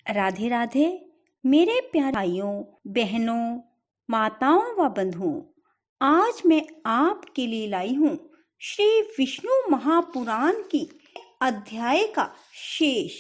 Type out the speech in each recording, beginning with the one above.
राधे राधे मेरे प्यारे भाइयों, बहनों, माताओं व बंधुओं। आज मैं आपके लिए लाई हूँ श्री विष्णु महापुराण की अध्याय का शेष।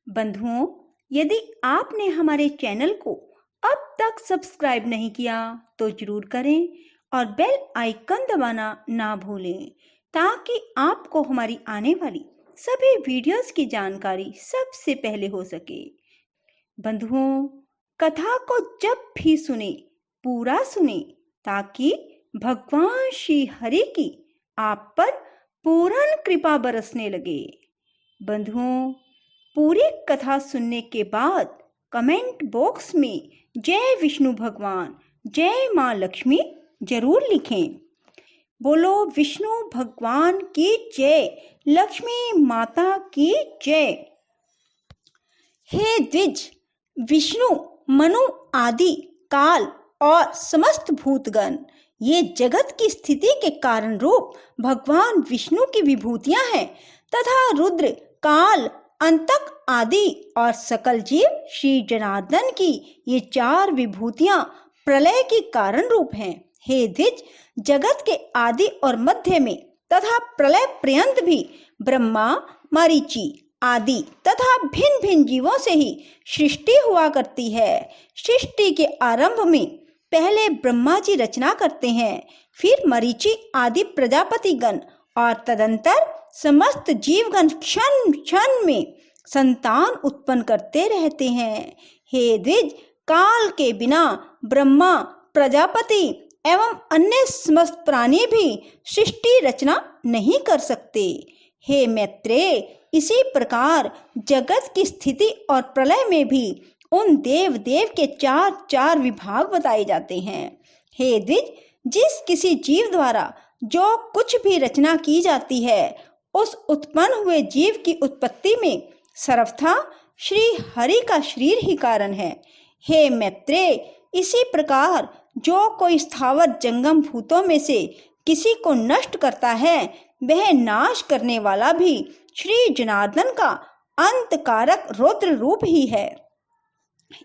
बंधुओं, यदि आपने हमारे चैनल को अब तक सब्सक्राइब नहीं किया तो जरूर करें और बेल आइकन दबाना ना भूलें, ताकि आपको हमारी आने वाली सभी वीडियोस की जानकारी सबसे पहले हो सके। बंधुओं, कथा को जब भी सुने पूरा सुने, ताकि भगवान श्री हरि की आप पर पूर्ण कृपा बरसने लगे। बंधुओं, पूरी कथा सुनने के बाद कमेंट बॉक्स में जय विष्णु भगवान, जय माँ लक्ष्मी जरूर लिखें। बोलो विष्णु भगवान की जय, लक्ष्मी माता की जय। हे द्विज, विष्णु, मनु आदि, काल और समस्त भूतगण ये जगत की स्थिति के कारण रूप भगवान विष्णु की विभूतियां हैं तथा रुद्र, काल, अंतक आदि और सकल जीव श्री जनार्दन की ये चार विभूतियां प्रलय के कारण रूप हैं। हे द्विज, जगत के आदि और मध्य में तथा प्रलय पर्यंत भी ब्रह्मा, मरीचि आदि तथा भिन्न भिन्न जीवों से ही सृष्टि हुआ करती है। सृष्टि के आरंभ में पहले ब्रह्मा जी रचना करते हैं, फिर मरीचि आदि प्रजापति गण और तदंतर समस्त जीवगण क्षण क्षण में संतान उत्पन्न करते रहते हैं। हे द्विज, काल के बिना ब्रह्मा, प्रजापति एवं अन्य समस्त प्राणी भी सृष्टि रचना नहीं कर सकते। हे मैत्रेय, इसी प्रकार जगत की स्थिति और प्रलय में भी उन देव देव के चार चार विभाग बताए जाते हैं। हे द्विज, जिस किसी जीव द्वारा जो कुछ भी रचना की जाती है, उस उत्पन्न हुए जीव की उत्पत्ति में सर्वथा श्री हरि का शरीर ही कारण है। हे मैत्रेय, इसी प्रकार जो कोई स्थावर जंगम भूतों में से किसी को नष्ट करता है, वह नाश करने वाला भी श्री जनार्दन का अंतकारक रुद्र रूप ही है।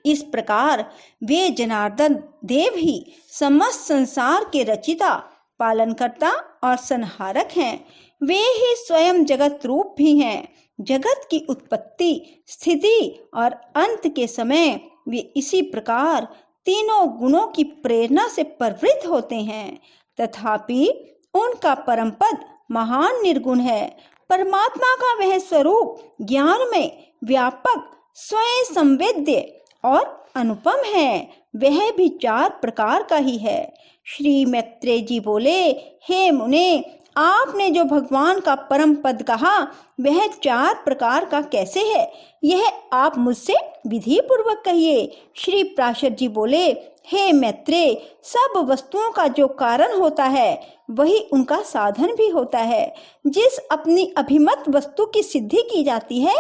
इस प्रकार वे जनार्दन देव ही समस्त संसार के रचिता, पालनकर्ता और संहारक हैं। वे ही स्वयं जगत रूप भी हैं। जगत की उत्पत्ति, स्थिति और अंत के समय वे इसी प्रकार तीनों गुणों की प्रेरणा से प्रवृत्त होते हैं। तथापि उनका परम पद महान निर्गुण है। परमात्मा का वह स्वरूप ज्ञान में व्यापक, स्वयं संवेद्य और अनुपम है। वह भी चार प्रकार का ही है। श्री मैत्रेय जी बोले, हे मुने, आपने जो भगवान का परम पद कहा वह चार प्रकार का कैसे है, यह आप मुझसे विधि पूर्वक कहिए। श्री प्राशर जी बोले, हे मैत्रेय, सब वस्तुओं का जो कारण होता है वही उनका साधन भी होता है। जिस अपनी अभिमत वस्तु की सिद्धि की जाती है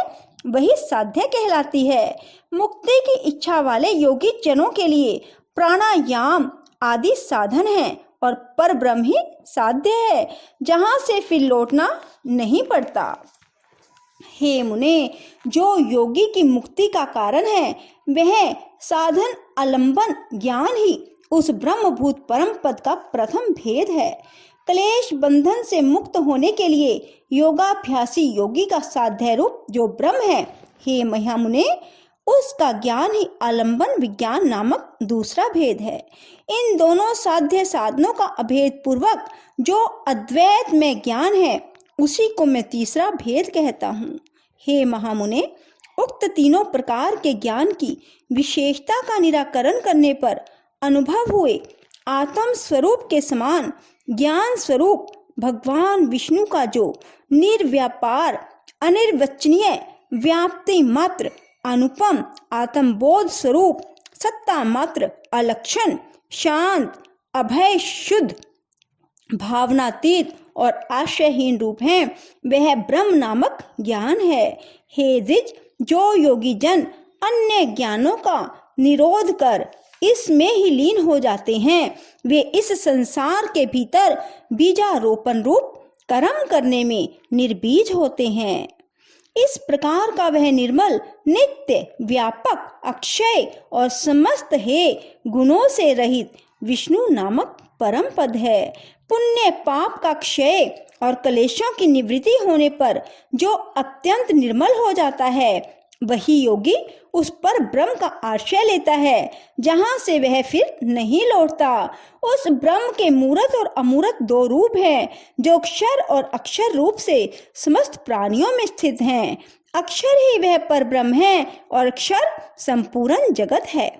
वही साध्य कहलाती है। मुक्ति की इच्छा वाले योगी जनों के लिए प्राणायाम आदि साधन हैं और पर ब्रह्म ही साध्य है, जहाँ से फिर लौटना नहीं पड़ता। हे मुने, जो योगी की मुक्ति का कारण है वह साधन आलंबन ज्ञान ही उस ब्रह्मभूत परम पद का प्रथम भेद है। क्लेश बंधन से मुक्त होने के लिए योगाभ्यासी योगी का साध्य रूप जो ब्रह्म है, हे महामुने, उसका ज्ञान ही आलंबन विज्ञान नामक दूसरा भेद है। इन दोनों साध्य साधनों का अभेद पूर्वक जो अद्वैत में ज्ञान है उसी को मैं तीसरा भेद कहता हूँ। हे महामुने, उक्त तीनों प्रकार के ज्ञान की विशेषता का निराकरण करने पर अनुभव हुए आत्म स्वरूप के समान ज्ञान स्वरूप भगवान विष्णु का जो निर्व्यापार, अनिर्वचनीय, व्याप्ति मात्र, अनुपम, आत्मबोध स्वरूप, सत्ता मात्र, अलक्षण, शांत, अभय, शुद्ध, भावनातीत और आश्रयहीन रूप है, वह ब्रह्म नामक ज्ञान है। हे द्विज, जो योगी जन अन्य ज्ञानों का निरोध कर इसमें ही लीन हो जाते हैं, वे इस संसार के भीतर बीजारोपण रूप कर्म करने में निर्बीज होते हैं। इस प्रकार का वह निर्मल, नित्य, व्यापक, अक्षय और समस्त हे गुणों से रहित विष्णु नामक परम पद है। पुण्य पाप का क्षय और कलेशों की निवृत्ति होने पर जो अत्यंत निर्मल हो जाता है, वही योगी उस पर ब्रह्म का आश्रय लेता है, जहां से वह फिर नहीं लौटता। उस ब्रह्म के मूर्त और अमूर्त दो रूप हैं, जो क्षर और अक्षर रूप से समस्त प्राणियों में स्थित हैं। अक्षर ही वह पर ब्रह्म है और क्षर संपूर्ण जगत है।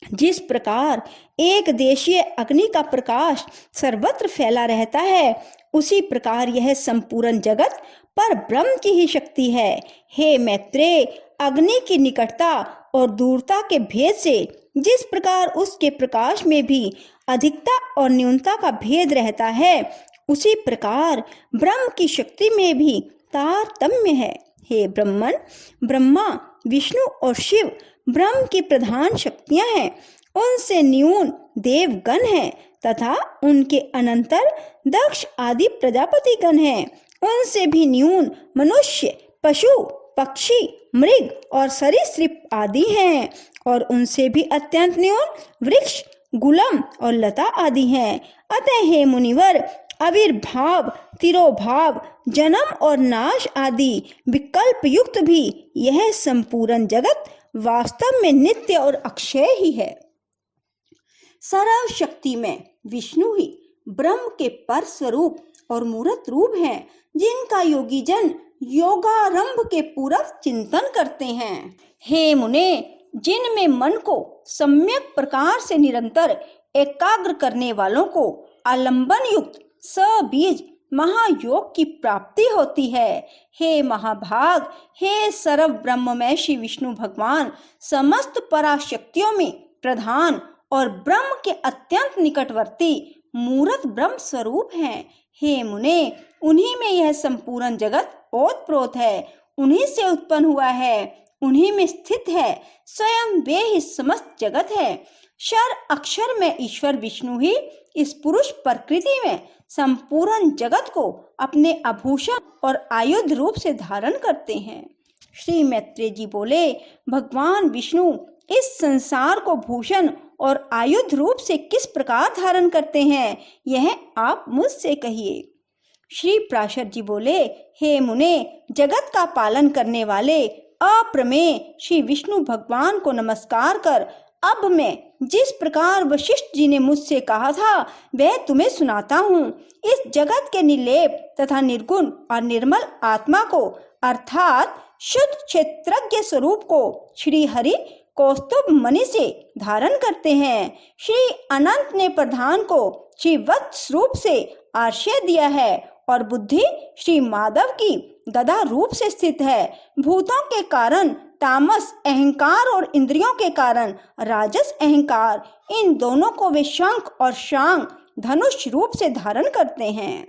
जिस प्रकार एक देशीय अग्नि का प्रकाश सर्वत्र फैला रहता है, उसी प्रकार यह संपूर्ण जगत पर ब्रह्म की ही शक्ति है। हे मैत्रेय, अग्नि की निकटता और दूरता के भेद से जिस प्रकार उसके प्रकाश में भी अधिकता और न्यूनता का भेद रहता है, उसी प्रकार ब्रह्म की शक्ति में भी तारतम्य है। हे ब्रह्मन, ब्रह्मा, विष्णु और शिव ब्रह्म की प्रधान शक्तियां हैं। उनसे न्यून देवगण हैं तथा उनके अनंतर दक्ष आदि प्रजापति गण हैं। उनसे भी न्यून मनुष्य, पशु, पक्षी, मृग और सरीसृप आदि हैं, और उनसे भी अत्यंत न्यून वृक्ष, गुलम और लता आदि हैं। अतः हे मुनिवर, आविर्भाव, तिरोभाव, जन्म और नाश आदि विकल्प युक्त भी यह संपूर्ण जगत वास्तव में नित्य और अक्षय ही है। सर्व शक्ति में विष्णु ही ब्रह्म के पर स्वरूप और मूर्त रूप हैं, जिनका योगी जन योगारंभ के पूर्व चिंतन करते हैं। हे मुने, जिनमें मन को सम्यक प्रकार से निरंतर एकाग्र करने वालों को आलंबन युक्त सबीज महायोग की प्राप्ति होती है। हे महाभाग, हे सर्व ब्रह्ममय श्री विष्णु भगवान समस्त पराशक्तियों में प्रधान और ब्रह्म के अत्यंत निकटवर्ती मूर्त ब्रह्म स्वरूप हैं। हे मुने, उन्हीं में यह संपूर्ण जगत ओतप्रोत है, उन्हीं से उत्पन्न हुआ है, उन्हीं में स्थित है, स्वयं वे ही समस्त जगत है। क्षर अक्षर में ईश्वर विष्णु ही इस पुरुष प्रकृति में संपूर्ण जगत को अपने आभूषण और आयुध रूप से धारण करते हैं। श्री मैत्रेय जी बोले, भगवान विष्णु इस संसार को भूषण और आयुध रूप से किस प्रकार धारण करते हैं, यह आप मुझसे कहिए। श्री प्राशर जी बोले, हे मुने, जगत का पालन करने वाले अप्रमेय श्री विष्णु भगवान को नमस्कार कर अब मैं जिस प्रकार वशिष्ठ जी ने मुझसे कहा था वह तुम्हें सुनाता हूँ। इस जगत के निर्लेप तथा निर्गुण और निर्मल आत्मा को अर्थात शुद्ध क्षेत्रज्ञ स्वरूप को श्री हरि कौस्तुभ मणि से धारण करते हैं। श्री अनंत ने प्रधान को श्री वत्स रूप से आश्रय दिया है और बुद्धि श्री माधव की गदा रूप से स्थित है। भूतों के कारण तामस अहंकार और इंद्रियों के कारण राजस अहंकार, इन दोनों को वे शंख और शांग धनुष रूप से धारण करते हैं।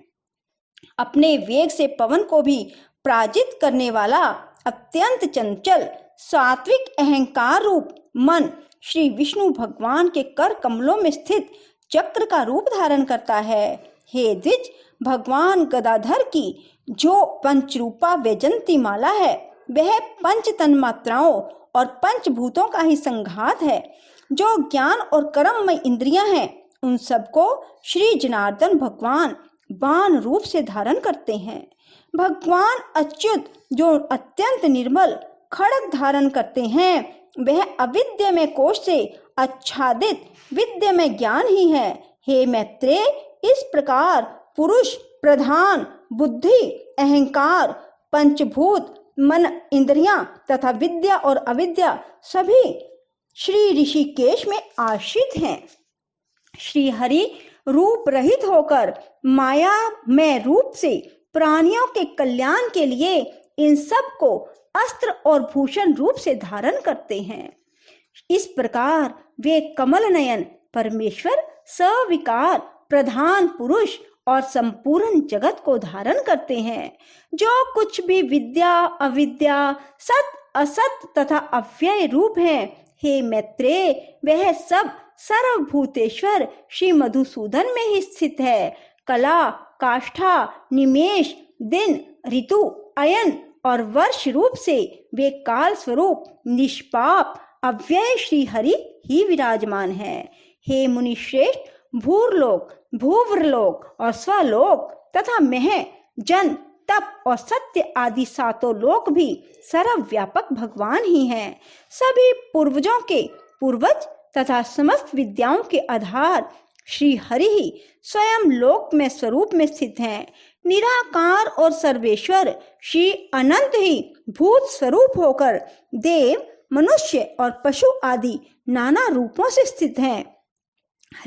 अपने वेग से पवन को भी पराजित करने वाला अत्यंत चंचल सात्विक अहंकार रूप मन श्री विष्णु भगवान के कर कमलों में स्थित चक्र का रूप धारण करता है। हे द्विज, भगवान गदाधर की जो पंचरूपा वैजंती माला है वह पंच तन्मात्राओं और पंचभूतों का ही संघात है। जो ज्ञान और कर्ममय इंद्रियां हैं उन सबको श्री जनार्दन भगवान बाण रूप से धारण करते हैं। भगवान अच्युत जो अत्यंत निर्मल खड्ग धारण करते हैं वह अविद्यमय कोश से आच्छादित विद्यमय ज्ञान ही है। हे मैत्रेय, इस प्रकार पुरुष प्रधान बुद्धि अहंकार पंचभूत मन इंद्रियां तथा विद्या और अविद्या सभी श्री ऋषिकेश में आश्रित हैं। श्री हरि रूप रहित होकर माया में रूप से प्राणियों के कल्याण के लिए इन सब को अस्त्र और भूषण रूप से धारण करते हैं। इस प्रकार वे कमल नयन परमेश्वर सविकार प्रधान पुरुष और संपूर्ण जगत को धारण करते हैं। जो कुछ भी विद्या अविद्या सत असत तथा अव्यय रूप है, हे मैत्रेय, वह सब सर्वभूतेश्वर श्री मधुसूदन में ही स्थित है। कला काष्ठा निमेष दिन ऋतु अयन और वर्ष रूप से वे काल स्वरूप निष्पाप अव्यय श्री हरि ही विराजमान है। हे मुनि श्रेष्ठ, भूरलोक, भूवरलोक और स्वलोक तथा मह, जन, तप और सत्य आदि सातों लोक भी सर्वव्यापक भगवान ही हैं। सभी पूर्वजों के पूर्वज तथा समस्त विद्याओं के आधार श्री हरि ही स्वयं लोक में स्वरूप में स्थित हैं। निराकार और सर्वेश्वर श्री अनंत ही भूत स्वरूप होकर देव, मनुष्य और पशु आदि नाना रूपों से स्थित हैं।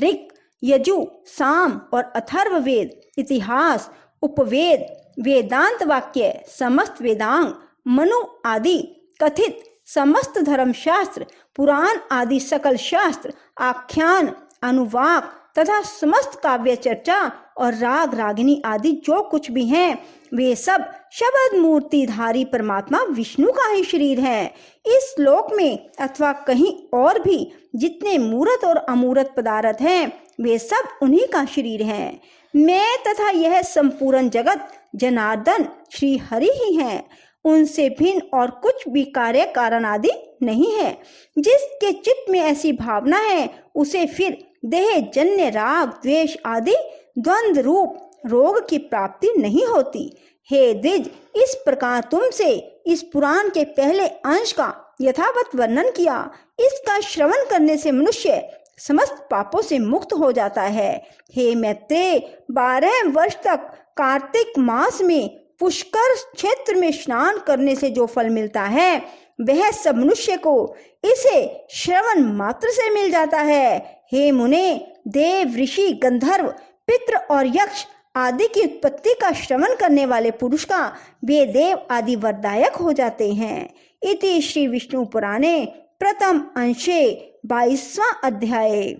ऋक्, यजु, साम और अथर्व वेद, इतिहास, उपवेद, वेदांत वाक्य, समस्त वेदांग, मनु आदि कथित समस्त धर्मशास्त्र, पुराण आदि सकल शास्त्र, आख्यान, अनुवाक तथा समस्त काव्य चर्चा और राग रागिनी आदि जो कुछ भी हैं, वे सब शब्द मूर्तिधारी परमात्मा विष्णु का ही शरीर है। इस लोक में अथवा कहीं और भी जितने मूर्त और अमूर्त पदार्थ हैं, वे सब उन्हीं का शरीर है। मैं तथा यह संपूर्ण जगत जनार्दन श्री हरि ही हैं। उनसे भिन्न और कुछ भी कार्य कारण आदि नहीं है। जिसके चित्त में ऐसी भावना है, उसे फिर देह जन्य राग द्वेष आदि द्वंद्व रूप रोग की प्राप्ति नहीं होती। हे द्विज, इस प्रकार तुमसे इस पुराण के पहले अंश का यथावत वर्णन किया। इसका श्रवण करने से मनुष्य समस्त पापों से मुक्त हो जाता है। हे मैत्रेय, 12 वर्ष तक कार्तिक मास में पुष्कर क्षेत्र में स्नान करने से जो फल मिलता है, वह सब मनुष्य को इसे श्रवण मात्र से मिल जाता है। हे मुने, देव, ऋषि, गंधर्व, पितृ और यक्ष आदि की उत्पत्ति का श्रवण करने वाले पुरुष का वे देव आदि वरदायक हो जाते हैं। इति श्री विष्णु पुराणे प्रथम अंशे 22वां अध्याय।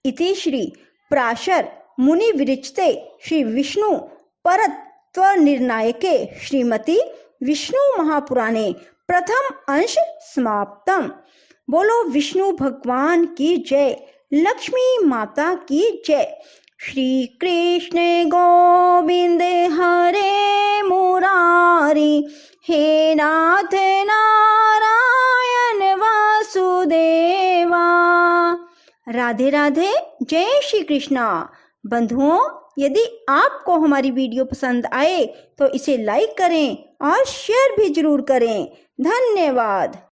इति श्री पराशर मुनि विरचिते श्री विष्णु परत्व निर्णायके श्रीमती विष्णु महापुराणे प्रथम अंश समाप्तम। बोलो विष्णु भगवान की जय, लक्ष्मी माता की जय। श्री कृष्ण गोविंद हरे मुरारी, हे नाथ नारायण वासुदेवा। राधे राधे, जय श्री कृष्णा। बंधुओं, यदि आपको हमारी वीडियो पसंद आए तो इसे लाइक करें और शेयर भी जरूर करें। धन्यवाद।